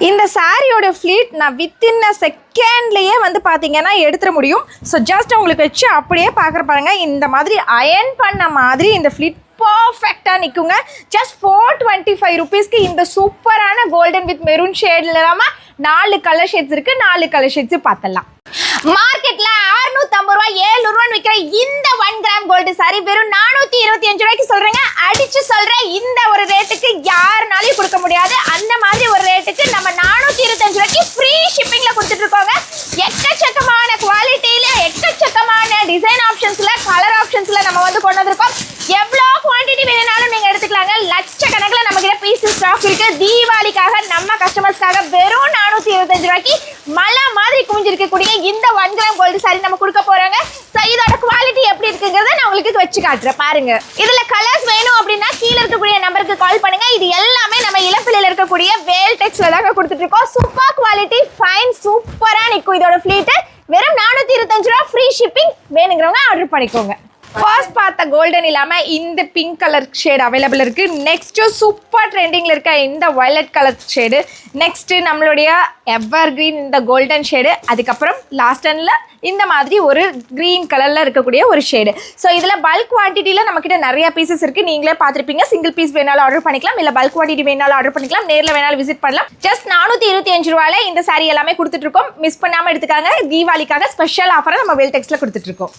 இந்த சாரியோட ஃப்ளீட் நான் வித்தின் அ செகண்ட்லேயே வந்து பார்த்தீங்கன்னா எடுத்துட முடியும். ஸோ ஜஸ்ட் உங்களுக்கு வச்சு அப்படியே பார்க்குற பாருங்க, இந்த மாதிரி அயன் பண்ண மாதிரி இந்த ஃப்ளீட் பர்ஃபெக்டாக நிற்குங்க. ஜஸ்ட் 425 rupeesக்கு இந்த சூப்பரான கோல்டன் வித் மெரூன் ஷேடில் இல்லாமல் 4 கலர் ஷேட்ஸ் இருக்குது. 4 கலர் ஷேட்ஸு பார்த்துடலாம். மார்க்கெட்ல 650 ரூபாய் 700 ரூபாய் விற்கிற இந்த 1 கிராம் கோல்டு சாரி வெறும் 425 ரூபாய்க்கு சொல்றேங்க. அடிச்சு சொல்றேன், இந்த ஒரு ரேட்டுக்கு யாருனாலையும் கொடுக்க முடியாது. அந்த மாதிரி ஒரு ரேட்டுக்கு நம்ம 425 ரூபாய்க்கு ஃப்ரீ ஷிப்பிங்ல கொடுத்துட்டு இருக்கோங்க. எக்கச்சக்கமான குவாலிட்டியில எக்கச்சக்கமான டிசைன் ஆப்ஷன்ஸ்ல கலர் ஆப்ஷன்ஸ்ல நம்ம வந்து கொண்டு வந்திருக்கோம். எவ்வளோ குவான்டிட்டி வேணும்னாலும் நீங்க எடுத்துக்கலாங்க. லட்சக்கணக்கில் நம்ம கிட்ட பீஸ் ஸ்டாக் இருக்கு. தீபாவளிக்காக நம்ம கஸ்டமர்ஸ்க்காக வெறும் 425 ரூபாய்க்கு மலை மாதிரி குமிஞ்சிருக்கக்கூடிய இந்த 1 கிராம் கோல்டு சாரி நம்ம கொடுக்க போறாங்க. ஸோ இதோட குவாலிட்டி எப்படி இருக்குங்கிறத நான் உங்களுக்கு வச்சு காட்டுறேன் பாருங்க. இதுல கலர்ஸ் வேணும் அப்படின்னா கீழே இருக்கக்கூடிய நம்பருக்கு கால் பண்ணுங்க. இது எல்லாமே நம்ம இளம்பிள்ளையில இருக்கக்கூடிய வேல் டெக்ஸ்ல தாங்க கொடுத்துட்டு இருக்கோம். சூப்பர் குவாலிட்டி ஃபைன் சூப்பரா நிற்கும் இதோட ஃபிளீட். வெறும் 425 ரூபா ஃப்ரீ ஷிப்பிங். வேணுங்கிறவங்க ஆர்டர் பண்ணிக்கோங்க. ஃபர்ஸ்ட் பார்த்த கோல்டன் இல்லாமல் இந்த பிங்க் கலர் ஷேட் அவைலபிள் இருக்குது. நெக்ஸ்ட்டு சூப்பர் ட்ரெண்டிங்கில் இருக்க இந்த வயலட் கலர் ஷேடு, நெக்ஸ்ட்டு நம்மளுடைய எவர் கிரீன் இந்த கோல்டன் ஷேடு, அதுக்கப்புறம் லாஸ்ட் அண்டில் இந்த மாதிரி ஒரு க்ரீன் கலரில் இருக்கக்கூடிய ஒரு ஷேடு. ஸோ இதில் பல்க் குவான்டிட்டியில் நம்மக்கிட்ட நிறைய பீசஸ் இருக்குது. நீங்களே பார்த்துருப்பீங்க. சிங்கிள் பீஸ் வேணாலும் ஆர்டர் பண்ணிக்கலாம், இல்லை பல்க் குவான்டிட்டி வேணாலும் ஆர்டர் பண்ணிக்கலாம், நேரில் வேணாலும் விசிட் பண்ணலாம். ஜஸ்ட் 425 ரூபாயில் இந்த சாரி எல்லாமே கொடுத்துட்ருக்கோம். மிஸ் பண்ணாமல் எடுத்துக்காங்க. தீபாவளிக்காக ஸ்பெஷல் ஆஃபரை நம்ம வேல் டெக்ஸ்ட்டில் கொடுத்துட்ருக்கோம்.